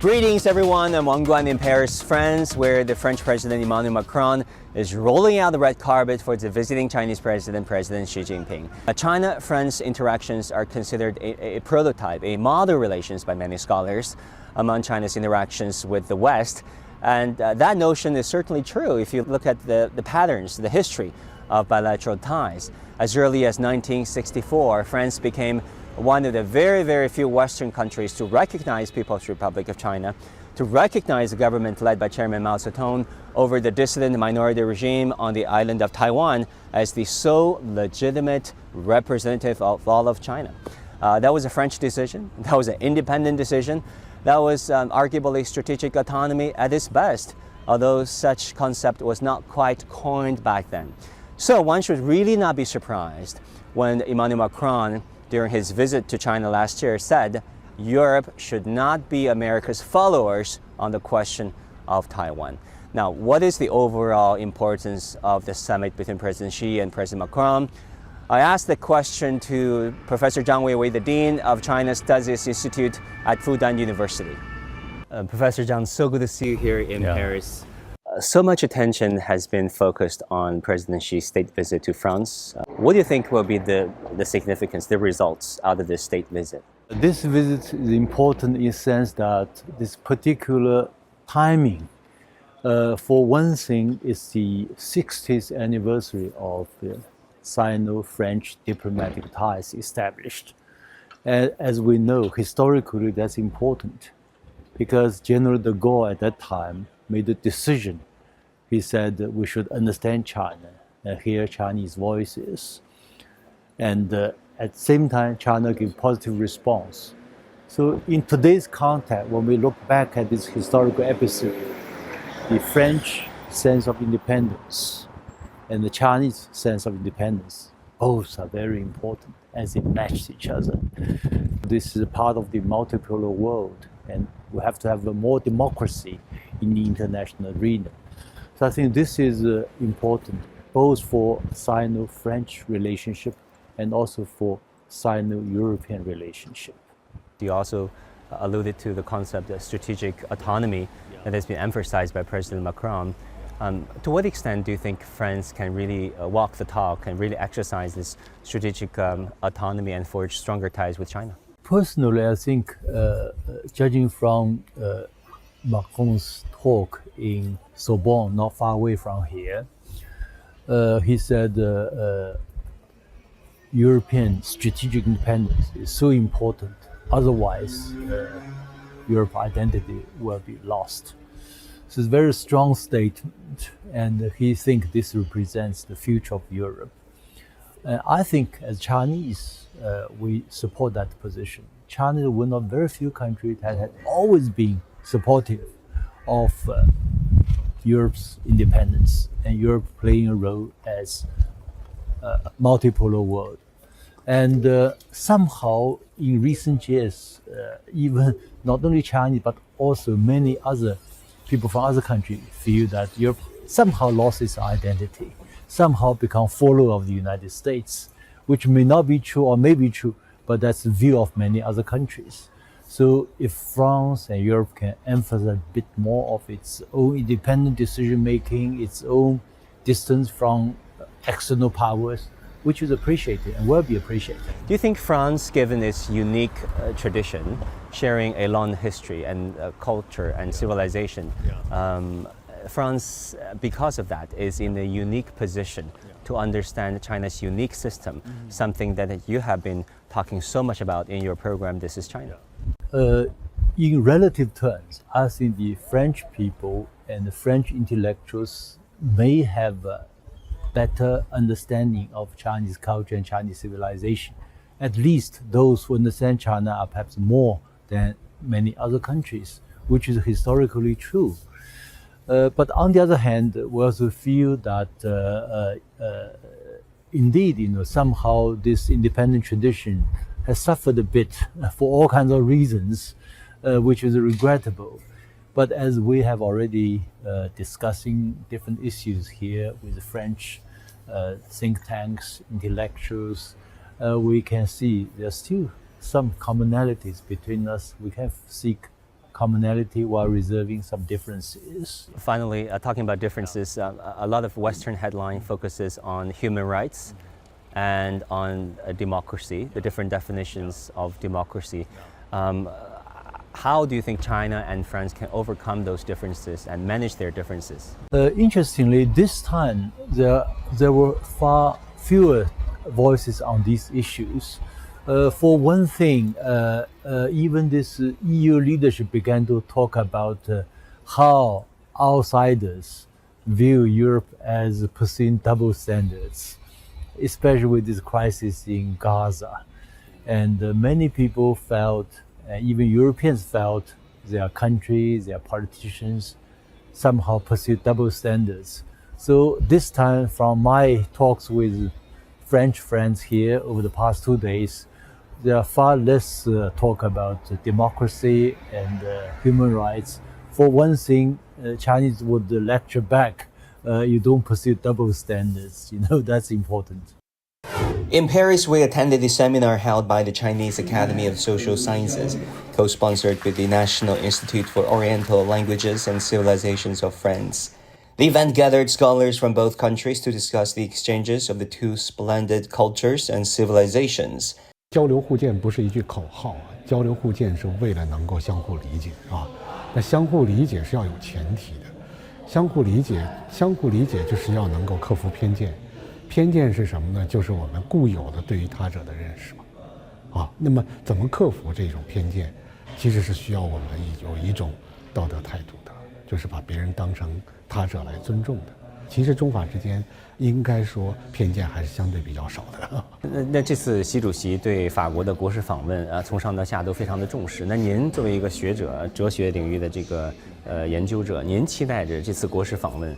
Greetings everyone, I'm Wang Guan in Paris, France, where the French President Emmanuel Macron is rolling out the red carpet for the visiting Chinese President Xi Jinping. China-France interactions are considered a prototype, a model relations by many scholars among China's interactions with the West. And that notion is certainly true if you look at the patterns, the history of bilateral ties. As early as 1964, France became one of the very, very few Western countries to recognize People's Republic of China, to recognize the government led by Chairman Mao Zedong over the dissident minority regime on the island of Taiwan as the sole legitimate representative of all of China. That was a French decision. That was an independent decision. That was arguably strategic autonomy at its best, although such concept was not quite coined back then. So one should really not be surprised when Emmanuel Macron, during his visit to China last year, said Europe should not be America's followers on the question of Taiwan. Now, what is the overall importance of the summit between President Xi and President Macron? I asked the question to Professor Zhang Weiwei, the Dean of China Studies Institute at Fudan University. Professor Zhang, so good to see you here in Paris. So much attention has been focused on President Xi's state visit to France. What do you think will be the significance, the results out of this state visit? This visit is important in the sense that this particular timing, for one thing, is the 60th anniversary of the Sino-French diplomatic ties established. As we know, historically that's important because General de Gaulle at that time made a decision. He said that we should understand China and hear Chinese voices. And at the same time, China gave positive response. So in today's context, when we look back at this historical episode, the French sense of independence and the Chinese sense of independence, both are very important as they match each other. This is a part of the multipolar world, and we have to have more democracy in the international arena. So I think this is important both for Sino-French relationship and also for Sino-European relationship. You also alluded to the concept of strategic autonomy that has been emphasized by President Macron. To what extent do you think France can really walk the talk and really exercise this strategic autonomy and forge stronger ties with China? Personally, I think, judging from Macron's talk in Sorbonne, not far away from here, he said European strategic independence is so important, otherwise Europe's identity will be lost. So it's a very strong statement, and he thinks this represents the future of Europe. I think as Chinese, we support that position. China is one of very few countries that has always been supportive of Europe's independence and Europe playing a role as a multipolar world. And somehow in recent years, even not only Chinese but also many other people from other countries feel that Europe somehow lost its identity, somehow become follower of the United States, which may not be true or may be true, but that's the view of many other countries. So if France and Europe can emphasize a bit more of its own independent decision-making, its own distance from external powers, which is appreciated and will be appreciated. Do you think France, given its unique tradition, sharing a long history and culture and civilization, France, because of that, is in a unique position to understand China's unique system, something that you have been talking so much about in your program, This is China? In relative terms, I think the French people and the French intellectuals may have a better understanding of Chinese culture and Chinese civilization. At least those who understand China are perhaps more than many other countries, which is historically true. But on the other hand, we also feel that indeed, somehow this independent tradition has suffered a bit for all kinds of reasons, which is regrettable. But as we have already discussing different issues here with the French think tanks, intellectuals, we can see there's still some commonalities between us. We can seek commonality while reserving some differences. Finally, talking about differences, a lot of Western headline focuses on human rights and on democracy, the different definitions of democracy. How do you think China and France can overcome those differences and manage their differences? Interestingly, this time there were far fewer voices on these issues. For one thing, even this EU leadership began to talk about how outsiders view Europe as pursuing double standards, especially with this crisis in Gaza. And many people felt, even Europeans felt, their countries, their politicians somehow pursue double standards. So this time, from my talks with French friends here over the past 2 days, there are far less talk about democracy and human rights. For one thing, Chinese would lecture back, you don't pursue double standards. That's important. In Paris, we attended a seminar held by the Chinese Academy of Social Sciences, co-sponsored with the National Institute for Oriental Languages and Civilizations of France. The event gathered scholars from both countries to discuss the exchanges of the two splendid cultures and civilizations. 交流互鉴不是一句口号啊，交流互鉴是为了能够相互理解啊。那相互理解是要有前提的，相互理解就是要能够克服偏见。偏见是什么呢？就是我们固有的对于他者的认识嘛。啊，那么怎么克服这种偏见？其实是需要我们有一种道德态度的，就是把别人当成他者来尊重的。其实中法之间应该说偏见还是相对比较少的。那这次习主席对法国的国事访问从上到下都非常的重视。那您作为一个学者，哲学领域的这个研究者，您期待着这次国事访问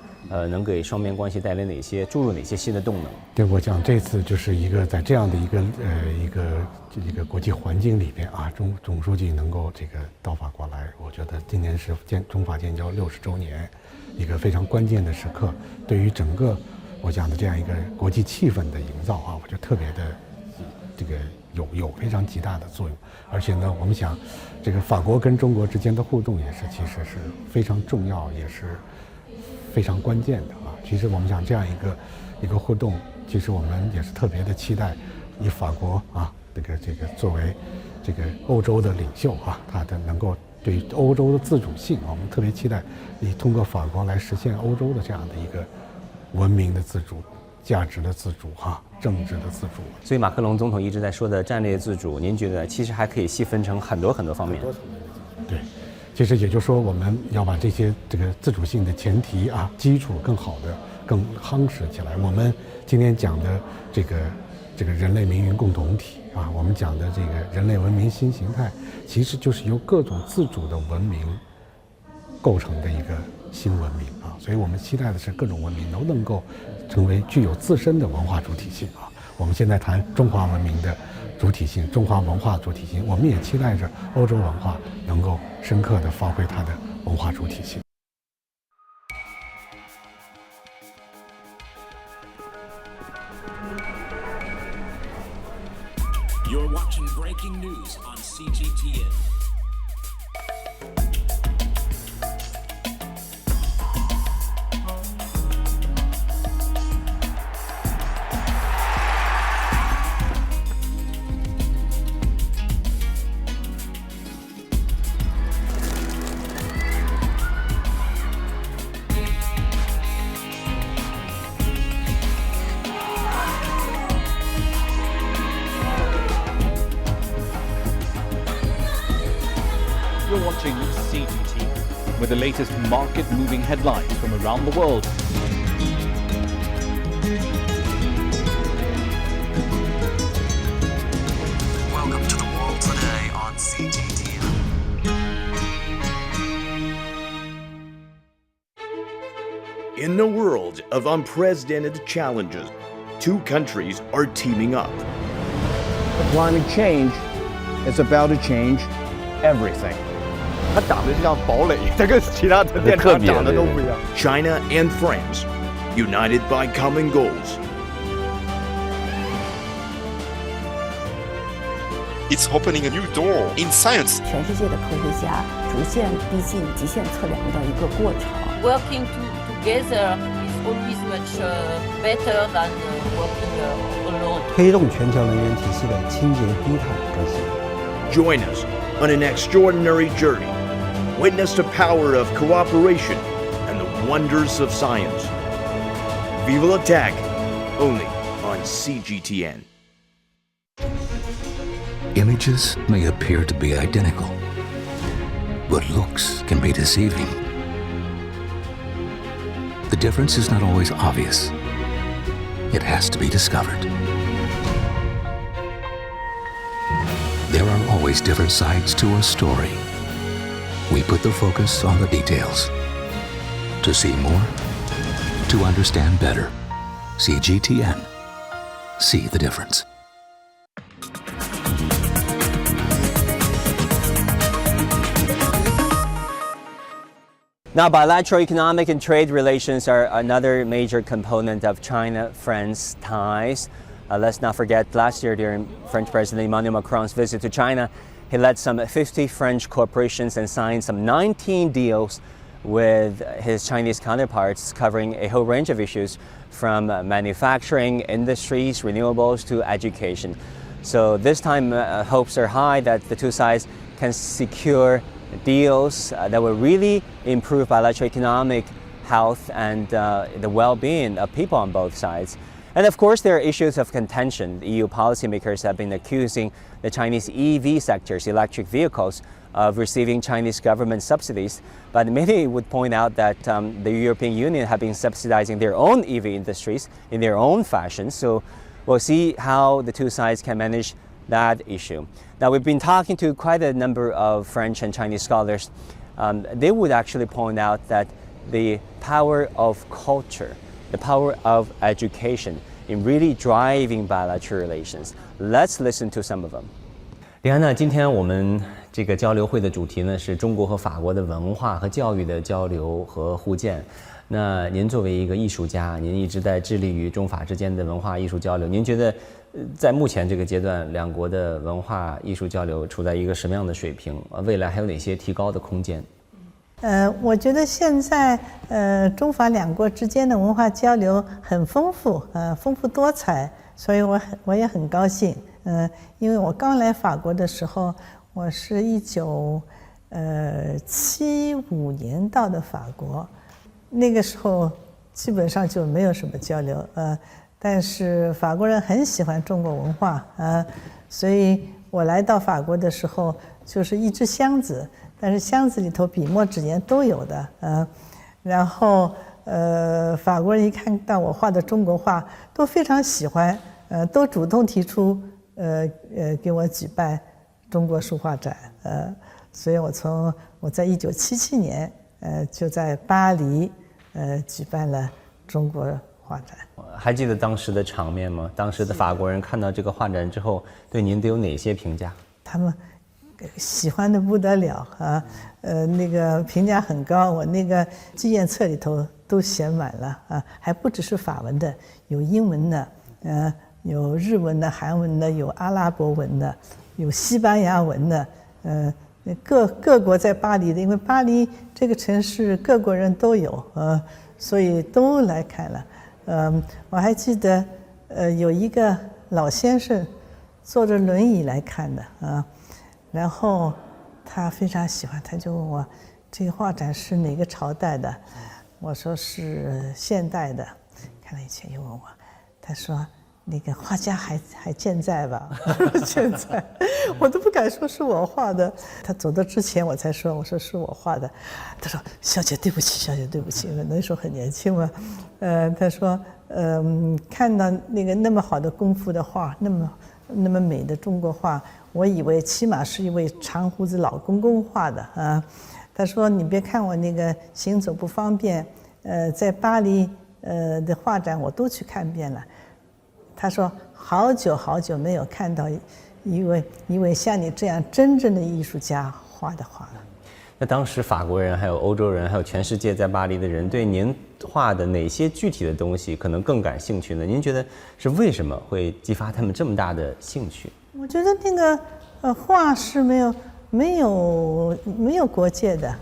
能给双边关系带来注入哪些新的动能？对，我讲这次就是一个在这样的一个国际环境里边啊，总书记能够这个到法国来，我觉得今年是中法建交60周年，一个非常关键的时刻，对于整个我讲的这样一个国际气氛的营造啊，我觉得特别的这个有非常极大的作用。而且呢，我们想这个法国跟中国之间的互动也是其实是非常重要，也是非常关键的啊。其实我们想这样一个互动，其实我们也是特别的期待，以法国啊这个作为这个欧洲的领袖啊，他的能够对于欧洲的自主性啊，我们特别期待以通过法国来实现欧洲的这样的一个文明的自主、价值的自主政治的自主。所以马克龙总统一直在说的战略自主，您觉得其实还可以细分成很多方面。对，其实也就是说我们要把这个自主性的前提啊基础更好的、更夯实起来。我们今天讲的这个人类命运共同体啊，我们讲的这个人类文明新形态，其实就是由各种自主的文明构成的一个新文明啊，所以我们期待的是各种文明都能够成为具有自身的文化主体性啊。我们现在谈中华文明的主体性、中华文化主体性，我们也期待着欧洲文化能够深刻地发挥它的文化主体性。You're watching breaking news on CGTN. You're watching CGTN with the latest market-moving headlines from around the world. Welcome to the world today on CGTN. In a world of unprecedented challenges, two countries are teaming up. Climate change is about to change everything. 它长得就像堡垒，它跟其他的电厂长得都不一样。China and France, united by common goals. It's opening a new door in science. 全世界的科学家逐渐逼近极限测量的一个过程。Working together is always much better than working alone. 推动全球能源体系的清洁低碳革新。Join us on an extraordinary journey. Witness the power of cooperation and the wonders of science. Viva la Tech, only on CGTN. Images may appear to be identical, but looks can be deceiving. The difference is not always obvious. It has to be discovered. There are always different sides to a story. We put the focus on the details. To see more, to understand better. CGTN. See the difference. Now, bilateral economic and trade relations are another major component of China-France ties. Let's not forget, last year during French President Emmanuel Macron's visit to China, he led some 50 French corporations and signed some 19 deals with his Chinese counterparts covering a whole range of issues from manufacturing, industries, renewables to education. So this time hopes are high that the two sides can secure deals that will really improve bilateral economic health and the well-being of people on both sides. And of course, there are issues of contention. The EU policymakers have been accusing the Chinese EV sectors, electric vehicles, of receiving Chinese government subsidies. But many would point out that the European Union have been subsidizing their own EV industries in their own fashion. So we'll see how the two sides can manage that issue. Now, we've been talking to quite a number of French and Chinese scholars. They would actually point out that the power of culture, the power of education in really driving bilateral relations. Let's listen to some of them. Deanna，今天我们这个交流会的主题呢是中国和法国的文化和教育的交流和互鉴。那您作为一个艺术家，您一直在致力于中法之间的文化艺术交流。您觉得，在目前这个阶段，两国的文化艺术交流处在一个什么样的水平？未来还有哪些提高的空间？我觉得现在中法两国之间的文化交流很丰富，丰富多彩，所以我也很高兴。因为我刚来法国的时候，我是1975年到的法国。那个时候基本上就没有什么交流，但是法国人很喜欢中国文化，所以我来到法国的时候就是一只箱子，但是箱子里头笔墨纸砚都有的，然后法国人一看到我画的中国画都非常喜欢，都主动提出给我举办中国书画展，所以我在1977年就在巴黎举办了中国画展。还记得当时的场面吗？当时的法国人看到这个画展之后，对您都有哪些评价？他们喜欢的不得了啊，那个评价很高。我那个纪念册里头都写满了啊，还不只是法文的，有英文的，有日文的、韩文的，有阿拉伯文的，有西班牙文的，各国在巴黎的，因为巴黎这个城市各国人都有，所以都来看了。我还记得，有一个老先生坐着轮椅来看的啊，然后他非常喜欢，他就问我这个画展是哪个朝代的？我说是现代的。看了以前又问我，他说那个画家还健在吧？健在，我都不敢说是我画的。他走到之前我才说，我说是我画的。他说小姐对不起，小姐对不起，那时候很年轻嘛。他说看到那个那么好的功夫的画，那么美的中国画，我以为起码是一位长胡子老公公画的啊。他说你别看我那个行走不方便，在巴黎的画展我都去看遍了。他说好久好久没有看到一位像你这样真正的艺术家画的画了。那当时法国人还有欧洲人还有全世界在巴黎的人对您画的哪些具体的东西可能更感兴趣呢？您觉得是为什么会激发他们这么大的兴趣？我觉得那个画是没有国界的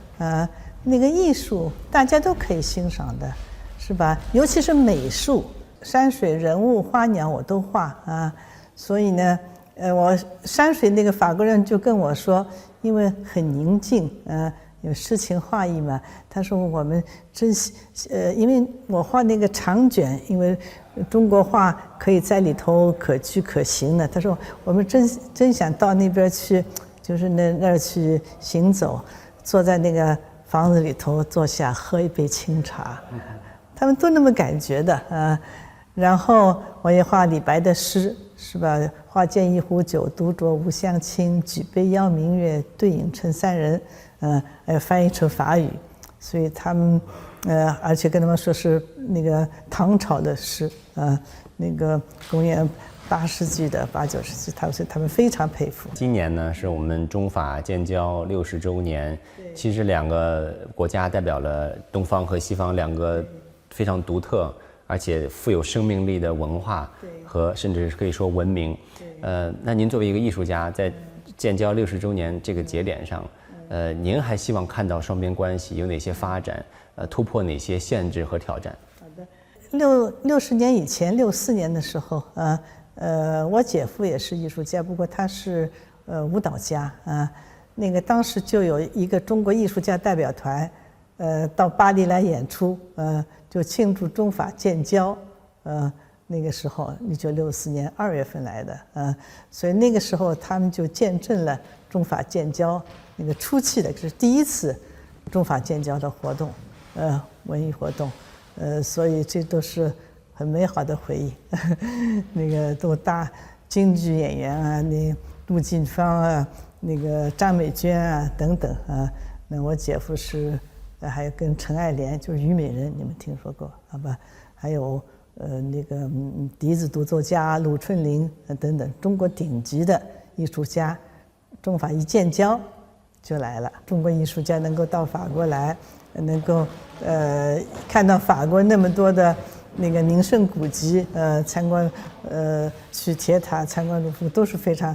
那个艺术大家都可以欣赏的，是吧？尤其是美术，山水、人物、花鸟我都画所以呢，我山水那个法国人就跟我说，因为很宁静有诗情画意嘛，他说我们因为我画那个长卷，因为中国画可以在里头可居可行的，他说我们真想到那边去，就是那儿去行走，坐在那个房子里头坐下喝一杯清茶，他们都那么感觉的然后我也画李白的诗，是吧？画见一壶酒，独酌无相亲，举杯邀明月，对影成三人。翻译成法语，所以他们而且跟他们说是那个唐朝的诗那个公元8世纪的8、9世纪，他们非常佩服。今年呢是我们中法建交60周年，其实两个国家代表了东方和西方两个非常独特而且富有生命力的文化和甚至可以说文明。那您作为一个艺术家，在建交60周年这个节点上，您还希望看到双边关系有哪些发展？突破哪些限制和挑战？好的，60年以前，64年的时候，我姐夫也是艺术家，不过他是舞蹈家那个当时就有一个中国艺术家代表团，到巴黎来演出，就庆祝中法建交，那个时候1964年2月份来的，所以那个时候他们就见证了中法建交那个初期的，就是第一次中法建交的活动，文艺活动，所以这都是很美好的回忆。那个都大京剧演员那陆锦芳那个张美娟等等那我姐夫是，还有跟陈爱莲就是虞美人，你们听说过好吧？还有那个笛子独奏家鲁春林等等，中国顶级的艺术家，中法一建交就来了。中国艺术家能够到法国来，能够看到法国那么多的那个名胜古迹，参观去铁塔参观卢浮，都是非常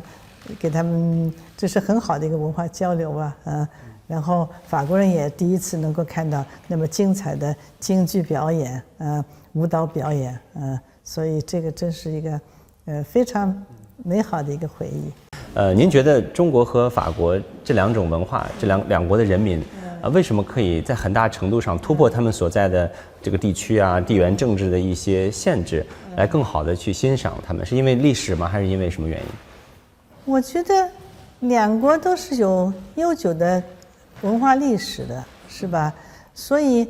给他们这是很好的一个文化交流吧然后法国人也第一次能够看到那么精彩的京剧表演舞蹈表演所以这个真是一个非常美好的一个回忆。您觉得中国和法国这两种文化，这两国的人民为什么可以在很大程度上突破他们所在的这个地区地缘政治的一些限制，来更好的去欣赏他们？是因为历史吗？还是因为什么原因？我觉得两国都是有悠久的文化历史的，是吧？所以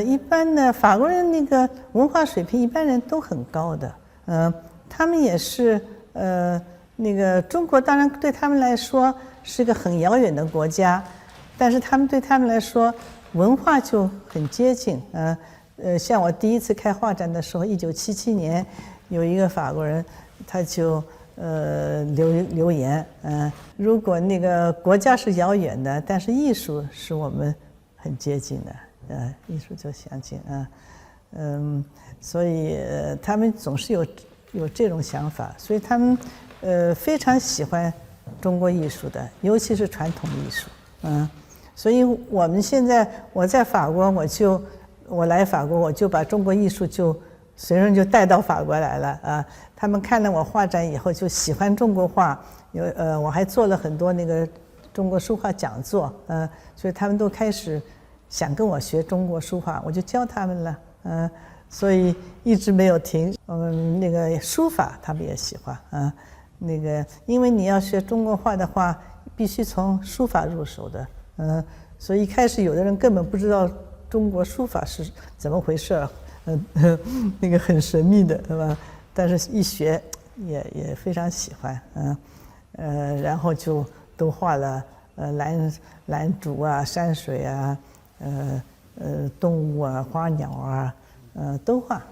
一般的法国人那个文化水平一般人都很高的，他们也是那个中国当然对他们来说是个很遥远的国家，但是对他们来说文化就很接近像我第一次开画展的时候，1977年有一个法国人他就留言如果那个国家是遥远的，但是艺术是我们很接近的艺术就相近所以他们总是有这种想法，所以他们非常喜欢中国艺术的，尤其是传统艺术所以我们现在我在法国，我来法国我就把中国艺术就随身就带到法国来了他们看了我画展以后就喜欢中国画，我还做了很多那个中国书画讲座所以他们都开始想跟我学中国书画，我就教他们了所以一直没有停。那个书法他们也喜欢那个因为你要学中国画的话，必须从书法入手的所以一开始有的人根本不知道中国书法是怎么回事那个很神秘的，是吧？但是一学也非常喜欢然后就都画了兰竹山水动物花鸟都画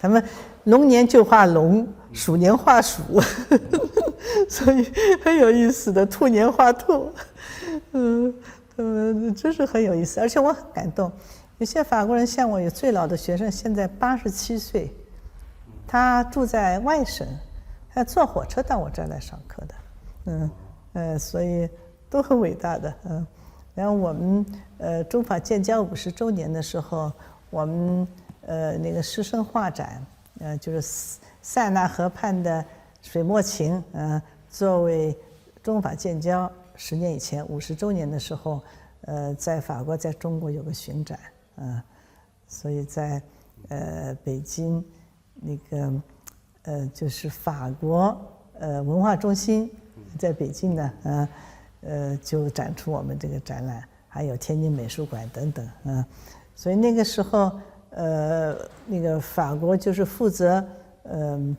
他们龙年就画龙，鼠年画鼠所以很有意思的，兔年画兔真是很有意思。而且我很感动，有些法国人像我有最老的学生现在87岁，他住在外省，他坐火车到我这儿来上课所以都很伟大的，然后我们中法建交50周年的时候，我们那个师生画展，就是塞纳河畔的水墨情，作为中法建交10年以前50周年的时候，在法国在中国有个巡展，所以在北京那个就是法国文化中心在北京呢，就展出我们这个展览，还有天津美术馆等等，所以那个时候那个法国就是负责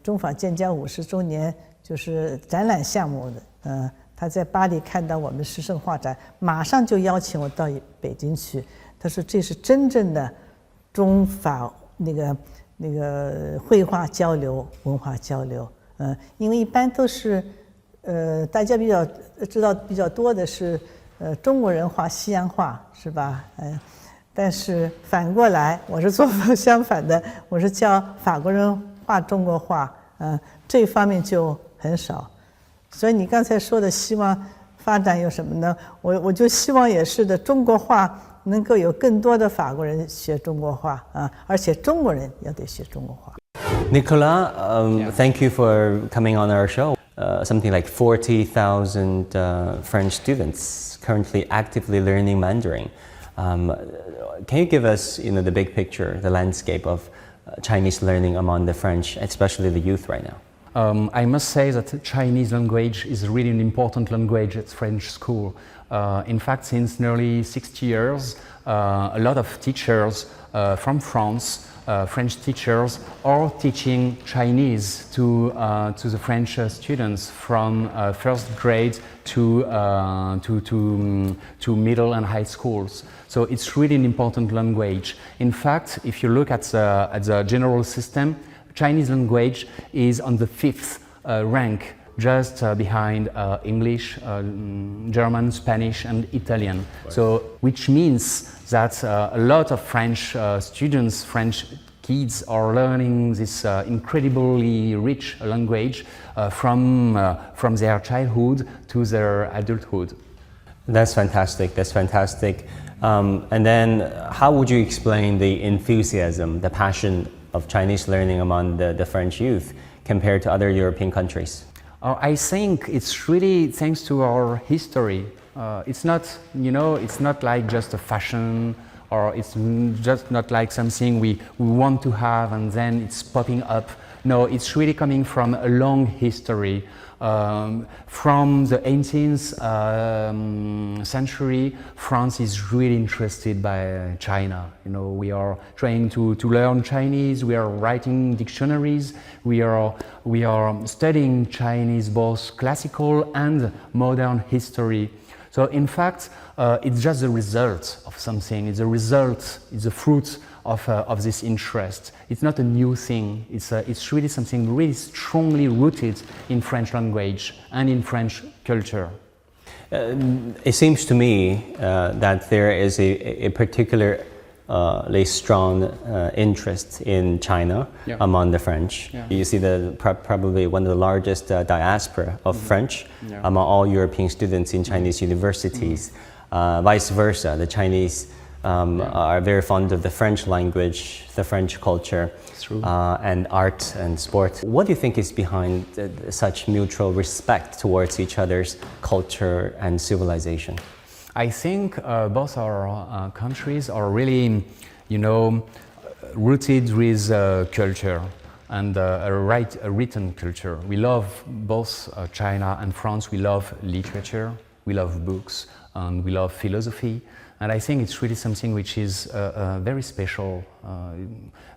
中法建交50周年就是展览项目的，他在巴黎看到我们师生画展，马上就邀请我到北京去。他说这是真正的中法那个绘画交流、文化交流。因为一般都是大家知道比较多的是中国人画西洋画，是吧？但是反过来，我是做相反的，我是教法国人画中国画，这方面就很少。所以你刚才说的希望发展有什么呢？我就希望也是的，中国画能够有更多的法国人学中国画而且中国人也得学中国画。Nicolas, thank you for coming on our show. Something like 40,000 French students currently actively learning Mandarin. Can you give us, the big picture, the landscape of Chinese learning among the French, especially the youth right now? I must say that Chinese language is really an important language at French school. In fact, since nearly 60 years, a lot of teachers from France, French teachers, are teaching Chinese to the French students from first grade to middle and high schools. So it's really an important language. In fact, if you look at the general system, Chinese language is on the 5th rank, just behind English, German, Spanish, and Italian. Right. So, which means that a lot of French students, French kids, are learning this incredibly rich language from their childhood to their adulthood. That's fantastic. That's fantastic. And then, how would you explain the enthusiasm, the passion of Chinese learning among the French youth compared to other European countries? I think it's really thanks to our history. It's not, it's not like just a fashion, or it's just not like something we want to have and then it's popping up. No, it's really coming from a long history. From the 18th century, France is really interested by China. We are trying to learn Chinese. We are writing dictionaries. We are studying Chinese, both classical and modern history. So in fact, it's just the result of something. It's a result. It's a fruit of this interest. It's not a new thing. It's really something really strongly rooted in French language and in French culture. It seems to me that there is a particularly strong interest in China among the French. Yeah. You see probably one of the largest diaspora of French among all European students in Chinese universities. Vice versa, the Chinese are very fond of the French language, the French culture, and art and sport. What do you think is behind such mutual respect towards each other's culture and civilization? I think both our countries are really, rooted with culture and a written culture. We love both China and France. We love literature, we love books, and we love philosophy. And I think it's really something which is very special.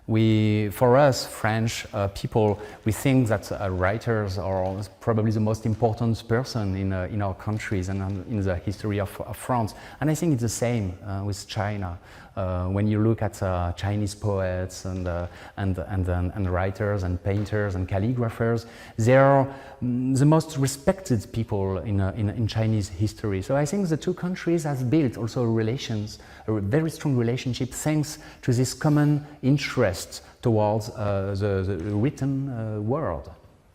For us, French people, we think that writers are probably the most important person in our countries and in the history of France. And I think it's the same with China. When you look at Chinese poets and writers and painters and calligraphers, they are the most respected people in Chinese history. So I think the two countries have built also relations, a very strong relationship, thanks to this common interest towards the written world.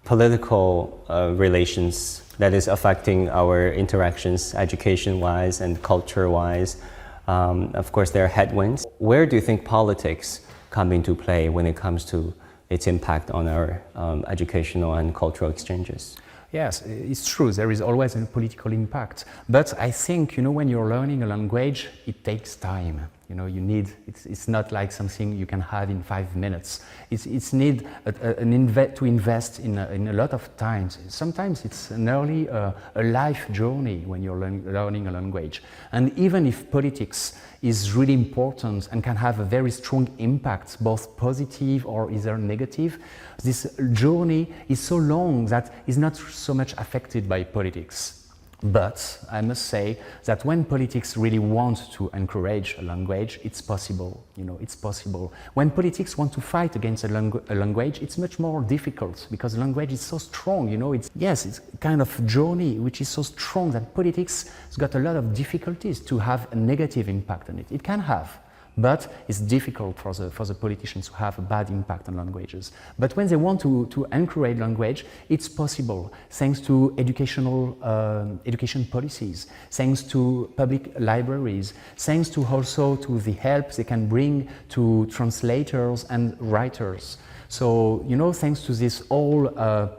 political relations that is affecting our interactions education-wise and culture-wise. Of course, there are headwinds. Where do you think politics come into play when it comes to its impact on our educational and cultural exchanges? Yes, it's true, there is always a political impact. But I think, when you're learning a language, it takes time. It's not like something you can have in 5 minutes. It's need to invest in a lot of time. Sometimes it's nearly a life journey when you're learning a language. And even if politics is really important and can have a very strong impact, both positive or either negative, this journey is so long that it's not so much affected by politics. But I must say that when politics really want to encourage a language, it's possible. It's possible. When politics want to fight against a language, it's much more difficult because language is so strong. It's kind of journey which is so strong that politics has got a lot of difficulties to have a negative impact on it. It can have. But it's difficult for the politicians to have a bad impact on languages. But when they want to encourage language, it's possible, thanks to education policies, thanks to public libraries, thanks to also to the help they can bring to translators and writers. So, thanks to this all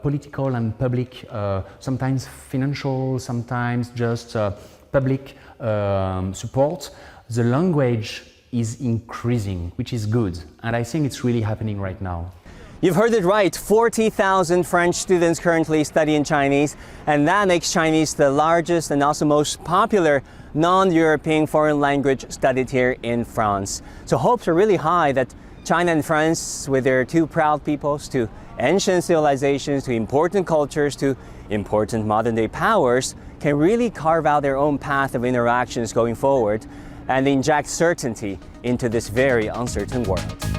political and public, sometimes financial, sometimes just public support, the language is increasing, which is good. And I think it's really happening right now. You've heard it right. 40,000 French students currently studying Chinese, and that makes Chinese the largest and also most popular non-European foreign language studied here in France. So hopes are really high that China and France, with their two proud peoples, to ancient civilizations, to important cultures, to important modern-day powers, can really carve out their own path of interactions going forward and inject certainty into this very uncertain world.